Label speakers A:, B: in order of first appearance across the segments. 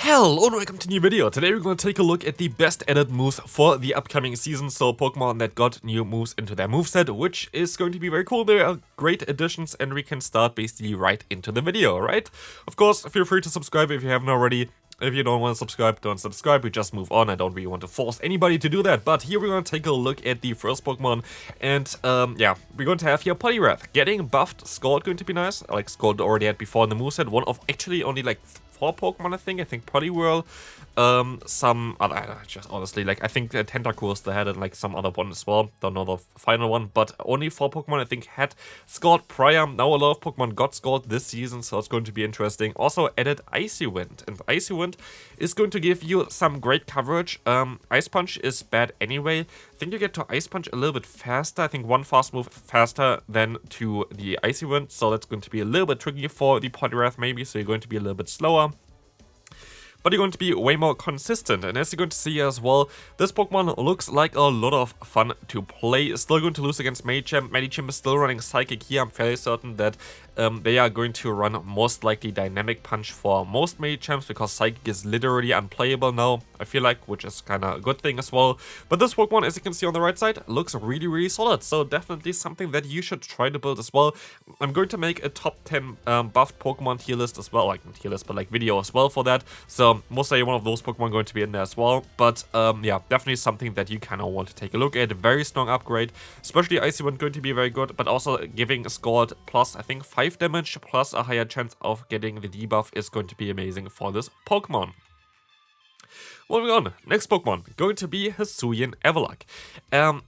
A: Hello and welcome to a new video. Today we're going to take a look at the best added moves for the upcoming season. So Pokemon that got new moves into their moveset, which is going to be very cool. There are great additions and we can start basically right into the video, right? Of course, feel free to subscribe if you haven't already. If you don't want to subscribe, don't subscribe, we just move on. I don't really want to force anybody to do that, but here we're going to take a look at the first Pokemon, and yeah, we're going to have here Poliwrath. Getting buffed Scald going to be nice, like Scald already had before in the moveset, one of actually only like 4 Pokemon I think Poliwhirl, some other, just honestly, like I think Tentacruel they had and like some other one as well, don't know the final one, but only 4 Pokemon I think had Scald prior. Now a lot of Pokemon got Scald this season, so it's going to be interesting. Also added Icy Wind, and Icy Wind is going to give you some great coverage. Ice Punch is bad anyway. I think you get to Ice Punch a little bit faster, I think one fast move faster than to the Icy Wind, so that's going to be a little bit tricky for the Poliwrath maybe, so you're going to be a little bit slower. But you're going to be way more consistent, and as you're going to see as well, this Pokemon looks like a lot of fun to play. Still going to lose against Medicham. Medicham is still running Psychic here. I'm fairly certain that they are going to run most likely Dynamic Punch for most Medichams, because Psychic is literally unplayable now, I feel like, which is kind of a good thing as well. But this Pokemon, as you can see on the right side, looks really solid, so definitely something that you should try to build as well. I'm going to make a top 10 buffed Pokemon tier list as well, like not tier list, but like video as well for that, so most likely one of those Pokemon going to be in there as well. But yeah, definitely something that you kind of want to take a look at. Very strong upgrade, especially Icy Wind going to be very good, but also giving Scald plus I think 5 damage plus a higher chance of getting the debuff is going to be amazing for this Pokemon. Moving on, next Pokemon, going to be Hisuian Avalugg.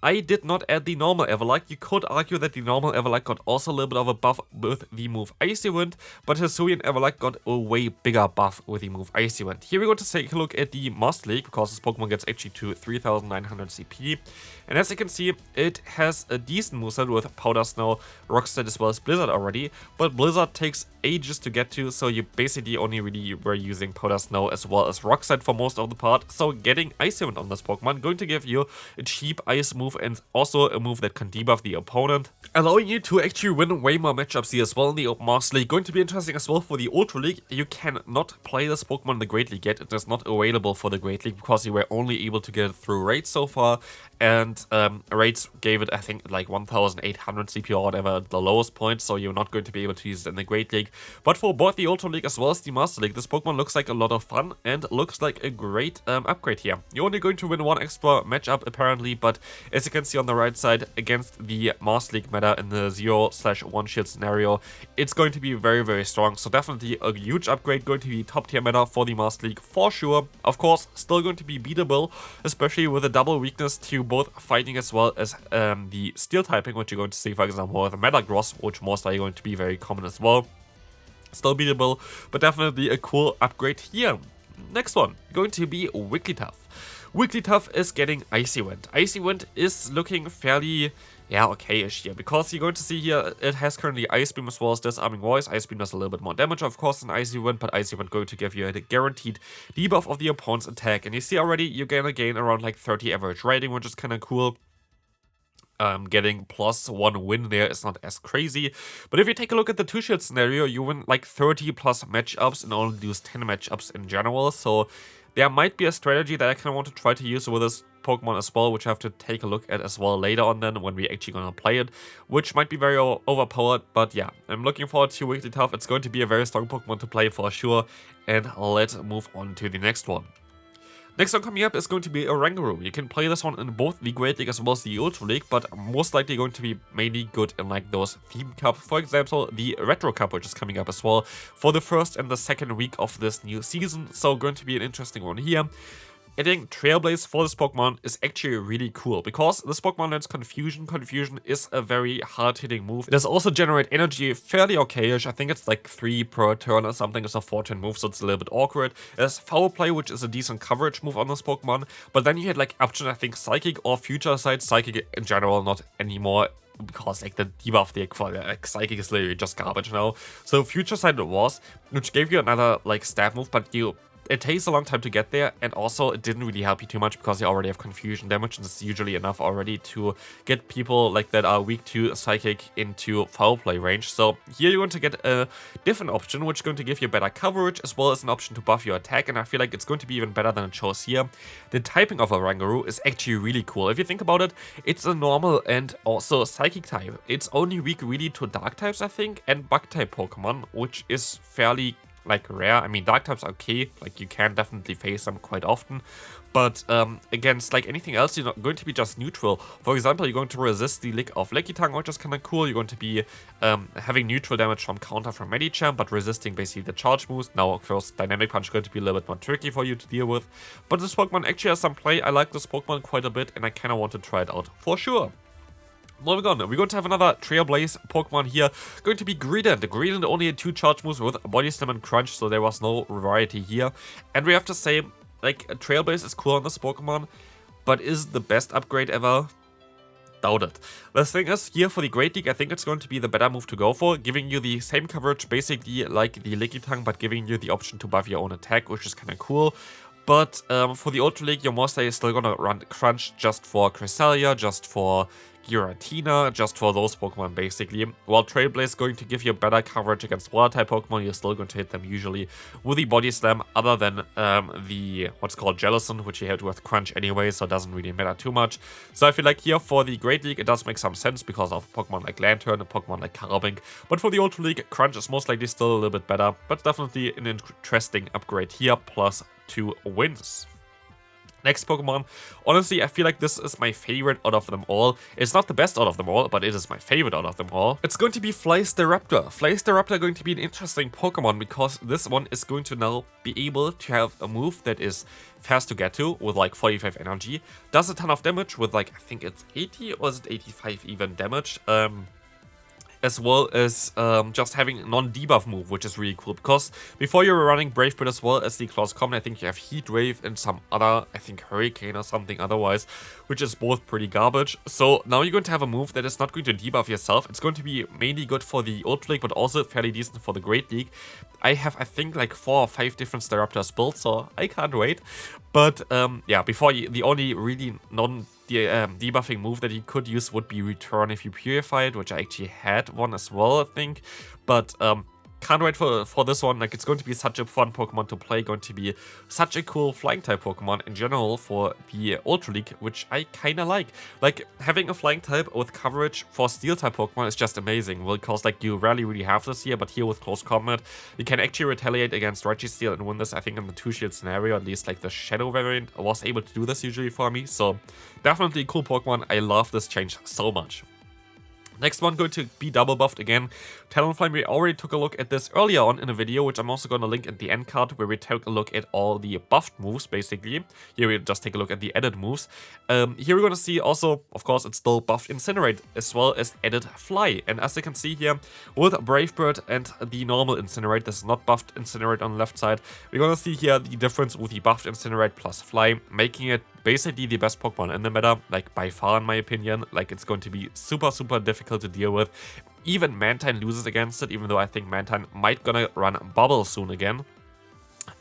A: I did not add the normal Avalugg. You could argue that the normal Avalugg got also a little bit of a buff with the move Icy Wind, but Hisuian Avalugg got a way bigger buff with the move Icy Wind. Here we're going to take a look at the Master League, because this Pokemon gets actually to 3900 CP. And as you can see, it has a decent moveset with Powder Snow, Rock Slide as well as Blizzard already, but Blizzard takes ages to get to, so you basically only really were using Powder Snow as well as Rock Slide for most of the part. So getting Icy Wind on this Pokemon going to give you a cheap ice move and also a move that can debuff the opponent, allowing you to actually win way more matchups here as well in the Open Master League. Going to be interesting as well for the Ultra League. You cannot play this Pokemon in the Great League yet. It is not available for the Great League because you were only able to get it through raids so far, and raids gave it I think like 1800 CP or whatever at the lowest point, so you're not going to be able to use it in the Great League. But for both the Ultra League as well as the Master League, this Pokemon looks like a lot of fun and looks like a great upgrade here. You're only going to win one extra matchup apparently, but as you can see on the right side, against the Master League meta in the 0/1 shield scenario, it's going to be very strong. So definitely a huge upgrade, going to be top tier meta for the Master League for sure. Of course, still going to be beatable, especially with a double weakness to both fighting as well as the steel typing, which you're going to see for example with Metagross, which most likely going to be very common as well. Still beatable, but definitely a cool upgrade here. Next one, going to be Wigglytuff. Wigglytuff is getting Icy Wind. Icy Wind is looking fairly, yeah, okay-ish here, because you're going to see here it has currently Ice Beam as well as Disarming Voice. Ice Beam does a little bit more damage, of course, than Icy Wind, but Icy Wind going to give you a guaranteed debuff of the opponent's attack. And you see already you're gonna gain around like 30 average rating, which is kind of cool. Getting +1 win there is not as crazy, but if you take a look at the 2-shield scenario, you win like 30 plus matchups and only lose 10 matchups in general, so there might be a strategy that I kind of want to try to use with this Pokemon as well, which I have to take a look at as well later on then when we're actually gonna play it, which might be very overpowered. But yeah, I'm looking forward to Wigglytuff. It's going to be a very strong Pokemon to play for sure, and let's move on to the next one. Next one coming up is going to be Oranguru. You can play this one in both the Great League as well as the Ultra League, but most likely going to be mainly good in like those theme cups. For example, the Retro Cup, which is coming up as well for the first and the second week of this new season. So going to be an interesting one here. Adding Trailblaze for this Pokemon is actually really cool, because this Pokemon learns Confusion. Confusion is a very hard-hitting move. It does also generate energy fairly okay-ish. I think it's like 3 per turn or something. It's a 4-turn move, so it's a little bit awkward. There's Foul Play, which is a decent coverage move on this Pokemon, but then you had like option, I think, Psychic or Future Sight. Psychic in general, not anymore, because like the debuff there for like Psychic is literally just garbage now. So Future Sight it was, which gave you another like stab move, but you it takes a long time to get there, and also it didn't really help you too much because you already have confusion damage, and it's usually enough already to get people like that are weak to Psychic into foul play range. So here you're going to get a different option, which is going to give you better coverage, as well as an option to buff your attack, and I feel like it's going to be even better than it shows here. The typing of Oranguru is actually really cool. If you think about it, it's a normal and also Psychic type. It's only weak really to Dark types, I think, and Bug type Pokemon, which is fairly like rare. I mean, Dark types are okay, like you can definitely face them quite often, but against like anything else, you're not going to be just neutral. For example, you're going to resist the Lick of Lickitung, which is kind of cool. You're going to be having neutral damage from counter from Medicham, but resisting basically the charge moves. Now, of course, Dynamic Punch is going to be a little bit more tricky for you to deal with, but this Pokemon actually has some play. I like this Pokemon quite a bit, and I kind of want to try it out for sure. Moving on, we're going to have another Trailblaze Pokemon here, going to be Greedent. Greedent only had 2 charge moves with Body Slam and Crunch, so there was no variety here. And we have to say, like, Trailblaze is cool on this Pokemon, but is the best upgrade ever? Doubt it. The thing is, here for the Great League, I think it's going to be the better move to go for, giving you the same coverage basically like the Lickitung, but giving you the option to buff your own attack, which is kind of cool. But for the Ultra League, your Monster is still gonna run Crunch just for Cresselia, just for Giratina, just for those Pokemon basically. While Trailblaze is going to give you better coverage against Water-type Pokemon, you're still going to hit them usually with the Body Slam, other than the what's called Jellicent, which you hit with Crunch anyway, so it doesn't really matter too much. So I feel like here for the Great League, it does make some sense because of Pokemon like Lantern and Pokemon like Carabink. But for the Ultra League, Crunch is most likely still a little bit better, but definitely an interesting upgrade here, plus 2 wins. Next Pokemon, honestly, I feel like this is my favorite out of them all. It's not the best out of them all, but it is my favorite out of them all. It's going to be Staraptor. Staraptor is going to be an interesting Pokemon because this one is going to now be able to have a move that is fast to get to with like 45 energy. Does a ton of damage with like, I think it's 80 or is it 85 even damage. As well as just having a non-debuff move, which is really cool, because before you were running Brave Bird as well as the Claws Common, I think you have Heat Wave and some other, I think Hurricane or something otherwise, which is both pretty garbage. So now you're going to have a move that is not going to debuff yourself. It's going to be mainly good for the Ultra League, but also fairly decent for the Great League. I have, I think, like 4 or 5 different Staraptors built, so I can't wait. But yeah, before the only really debuffing move that you could use would be Return if you Purify it, which I actually had one as well, I think. But can't wait for this one. Like, it's going to be such a fun Pokemon to play, going to be such a cool flying type Pokemon in general for the Ultra League, which I kind of like. Like, having a flying type with coverage for steel type Pokemon is just amazing, because like you rarely really have this here, but here with Close Combat, you can actually retaliate against Registeel and win this. I think in the 2-shield scenario, at least like the Shadow variant was able to do this usually for me, so definitely a cool Pokemon. I love this change so much. Next one going to be double buffed again. Talonflame, we already took a look at this earlier on in a video, which I'm also going to link in the end card, where we take a look at all the buffed moves, basically. Here we just take a look at the added moves. Here we're going to see also, of course, it's still buffed Incinerate, as well as added Fly. And as you can see here, with Brave Bird and the normal Incinerate, this is not buffed Incinerate on the left side, we're going to see here the difference with the buffed Incinerate plus Fly, making it basically the best Pokemon in the meta, like by far in my opinion. Like, it's going to be super difficult to deal with. Even Mantine loses against it, even though I think Mantine might gonna run Bubble soon again.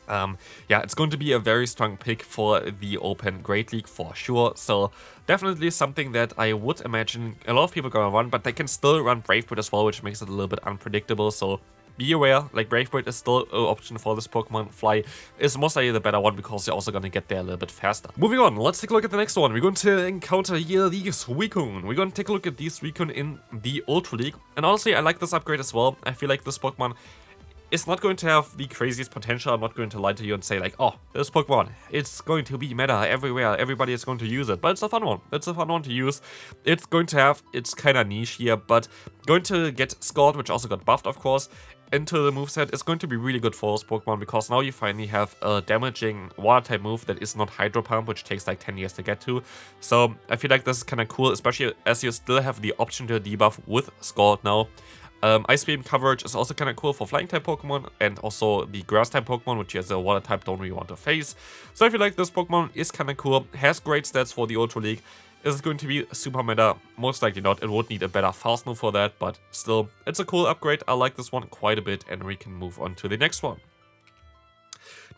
A: Yeah, it's going to be a very strong pick for the Open Great League for sure. So definitely something that I would imagine a lot of people gonna run, but they can still run Brave Bird as well, which makes it a little bit unpredictable. So be aware, like Brave Bird is still an option for this Pokemon. Fly is most likely the better one because you're also going to get there a little bit faster. Moving on, let's take a look at the next one. We're going to encounter here the Suicune. We're going to take a look at the Suicune in the Ultra League. And honestly, I like this upgrade as well. I feel like this Pokemon is not going to have the craziest potential. I'm not going to lie to you and say like, oh, this Pokemon, it's going to be meta everywhere. Everybody is going to use it. But it's a fun one. It's a fun one to use. It's going to have, it's kind of niche here, but going to get Scald, which also got buffed, of course, into the moveset is going to be really good for this Pokemon, because now you finally have a damaging water-type move that is not Hydro Pump, which takes like 10 years to get to. So I feel like this is kind of cool, especially as you still have the option to debuff with Scald now. Ice Beam coverage is also kind of cool for Flying-type Pokemon, and also the Grass-type Pokemon, which as a Water-type don't really want to face. So I feel like this Pokemon is kind of cool, has great stats for the Ultra League. Is it going to be super meta? Most likely not. It would need a better fast move for that, but still, it's a cool upgrade. I like this one quite a bit, and we can move on to the next one.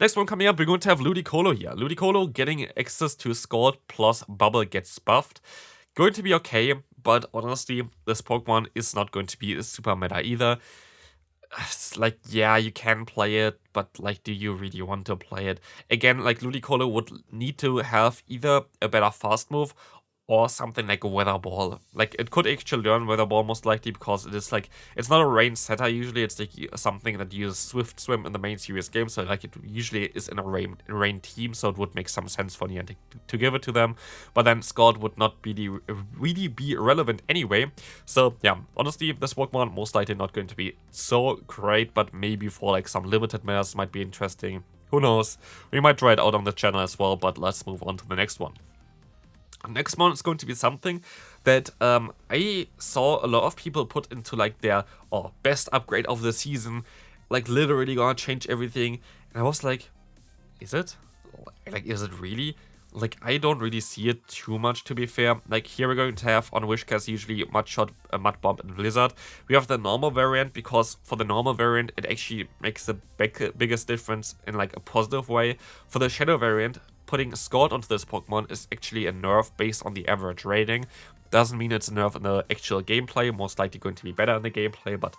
A: Next one coming up, we're going to have Ludicolo here. Ludicolo getting access to Scald plus Bubble gets buffed. Going to be okay, but honestly, this Pokemon is not going to be super meta either. It's like, yeah, you can play it, but like, do you really want to play it? Again, like, Ludicolo would need to have either a better fast move or something like a Weather Ball. Like, it could actually learn Weather Ball most likely, because it is like, it's not a range setter usually, it's like something that uses Swift Swim in the main series game, so like it usually is in a rain team, so it would make some sense for Niantic to give it to them. But then Scald would not really be relevant anyway. So yeah, honestly, this Pokemon most likely not going to be so great, but maybe for like some limited metas might be interesting. Who knows? We might try it out on the channel as well, but let's move on to the next one. Next one is going to be something that I saw a lot of people put into like their best upgrade of the season, like literally gonna change everything. And I was like, is it? Like, is it really? Like, I don't really see it too much, to be fair. Like, here we're going to have on Whiscash usually Mudshot, Mud Bomb, and Blizzard. We have the normal variant, because for the normal variant, it actually makes the biggest difference in like a positive way. For the Shadow variant, putting Scald onto this Pokemon is actually a nerf based on the average rating. Doesn't mean it's a nerf in the actual gameplay, most likely going to be better in the gameplay, but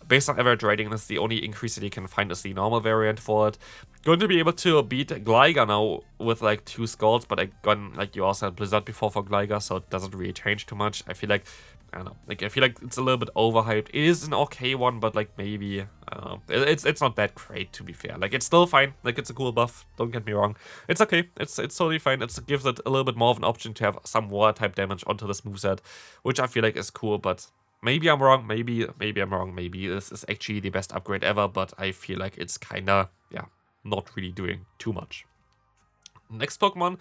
A: based on average rating, that's the only increase that you can find is the normal variant for it. Going to be able to beat Gligar now with like 2 Scalds, but again, like you also had Blizzard before for Gligar, so it doesn't really change too much. I feel like, I don't know, like I feel like it's a little bit overhyped. It is an okay one, but like maybe, I don't know, it's not that great, to be fair. Like, it's still fine, like it's a cool buff, don't get me wrong. It's okay, it's totally fine. It gives it a little bit more of an option to have some water type damage onto this moveset, which I feel like is cool, but maybe I'm wrong, maybe I'm wrong, maybe this is actually the best upgrade ever, but I feel like it's kinda, yeah, not really doing too much. Next Pokemon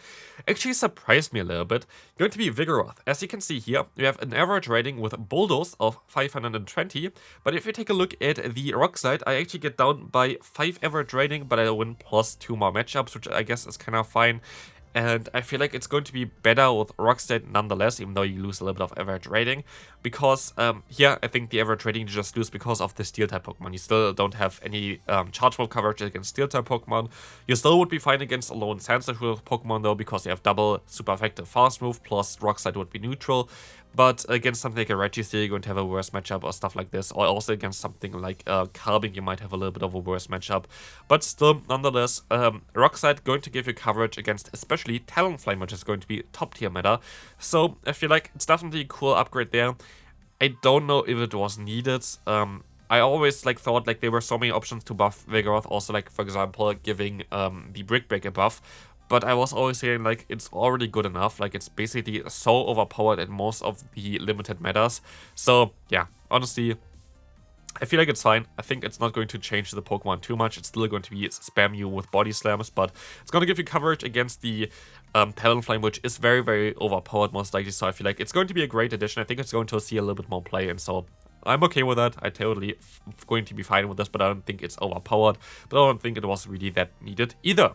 A: actually surprised me a little bit, going to be Vigoroth. As you can see here, we have an average rating with Bulldoze of 520, but if you take a look at the Rock side, I actually get down by 5 average rating, but I win plus 2 more matchups, which I guess is kind of fine. And I feel like it's going to be better with Rock State nonetheless, even though you lose a little bit of average rating. Because here, I think the average rating you just lose because of the Steel-type Pokemon. You still don't have any Charge Move coverage against Steel-type Pokemon. You still would be fine against a lone Sand-type Pokemon though, because you have double super effective Fast Move, plus Rock Side would be neutral. But against something like a Registeel, you're going to have a worse matchup or stuff like this. Or also against something like Carbink, you might have a little bit of a worse matchup. But still, nonetheless, Rock Side going to give you coverage against especially Talonflame, which is going to be top tier meta. So I feel like it's definitely a cool upgrade there. I don't know if it was needed. I always like thought like there were so many options to buff Vigoroth. Also, like, for example, giving the Brick Break a buff. But I was always saying, like, it's already good enough. Like, it's basically so overpowered in most of the limited metas. So, yeah, honestly, I feel like it's fine. I think it's not going to change the Pokemon too much. It's still going to be spam you with Body Slams, but it's going to give you coverage against the Talonflame, which is very, very overpowered most likely. So I feel like it's going to be a great addition. I think it's going to see a little bit more play, and so I'm okay with that. I totally going to be fine with this, but I don't think it's overpowered. But I don't think it was really that needed either.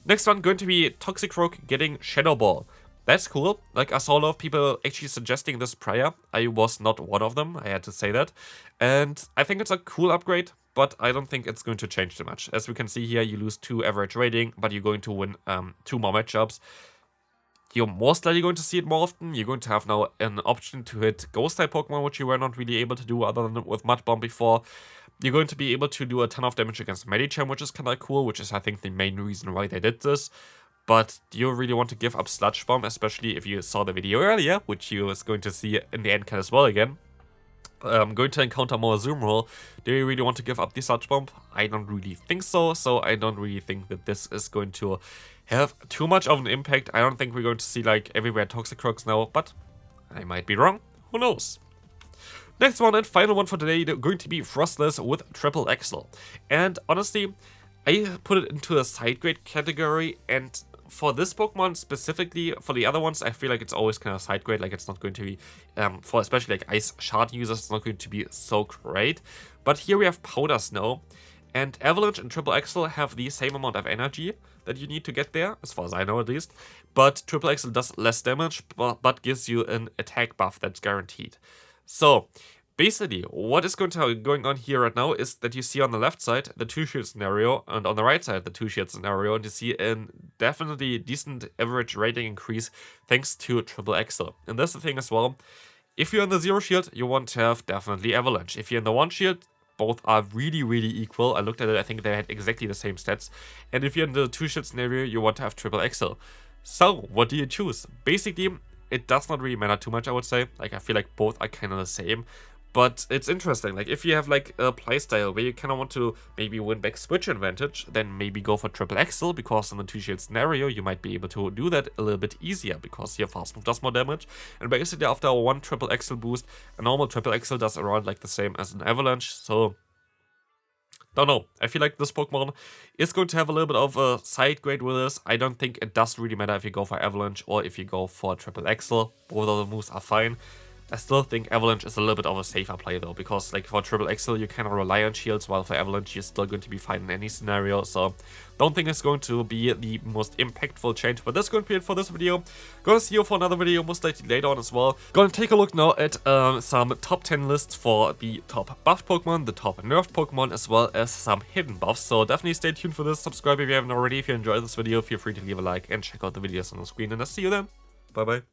A: Next one going to be Toxicroak getting Shadow Ball. That's cool. Like, I saw a lot of people actually suggesting this prior. I was not one of them, I had to say that. And I think it's a cool upgrade, but I don't think it's going to change too much. As we can see here, you lose 2 average rating, but you're going to win 2 more matchups. You're most likely going to see it more often. You're going to have now an option to hit Ghost-type Pokemon, which you were not really able to do other than with Mud Bomb before. You're going to be able to do a ton of damage against Medicham, which is kind of cool, which is, I think, the main reason why they did this. But do you really want to give up Sludge Bomb, especially if you saw the video earlier, which you was going to see in the end card as well again? Going to encounter more Zoom Roll. Do you really want to give up the Sludge Bomb? I don't really think so, so I don't really think that this is going to have too much of an impact. I don't think we're going to see, like, everywhere Toxicroaks now, but I might be wrong. Who knows? Next one and final one for today, going to be Froslass with Triple Axle. And honestly, I put it into a side grade category, and for this Pokemon specifically, for the other ones, I feel like it's always kind of side grade, like it's not going to be, for especially like Ice Shard users, it's not going to be so great. But here we have Powder Snow, and Avalanche and Triple Axle have the same amount of energy that you need to get there, as far as I know at least. But Triple Axle does less damage, but gives you an attack buff that's guaranteed. So, Basically, what is going on here right now is that you see on the left side the 2-shield scenario, and on the right side the 2-shield scenario, and you see a definitely decent average rating increase thanks to Triple Axel. And that's the thing as well. If you're in the 0 shield, you want to have definitely Avalanche. If you're in the 1 shield, both are really, really equal. I looked at it, I think they had exactly the same stats. And if you're in the 2-shield scenario, you want to have Triple Axel. So, what do you choose? Basically, it does not really matter too much, I would say. Like, I feel like both are kind of the same. But it's interesting, like if you have like a playstyle where you kind of want to maybe win back switch advantage, then maybe go for Triple Axel, because in the 2-shield scenario you might be able to do that a little bit easier, because your fast move does more damage. And basically after one Triple Axel boost, a normal Triple Axel does around like the same as an Avalanche, so don't know. I feel like this Pokemon is going to have a little bit of a side grade with this. I don't think it does really matter if you go for Avalanche or if you go for Triple Axel. Both of the moves are fine. I still think Avalanche is a little bit of a safer play though, because like for Triple Axel you kind of rely on shields, while for Avalanche you're still going to be fine in any scenario, so don't think it's going to be the most impactful change, but that's going to be it for this video. Gonna see you for another video most likely later on as well. Gonna take a look now at some top 10 lists for the top buffed Pokemon, the top nerfed Pokemon, as well as some hidden buffs, so definitely stay tuned for this, subscribe if you haven't already. If you enjoyed this video, feel free to leave a like and check out the videos on the screen, and I'll see you then. Bye bye.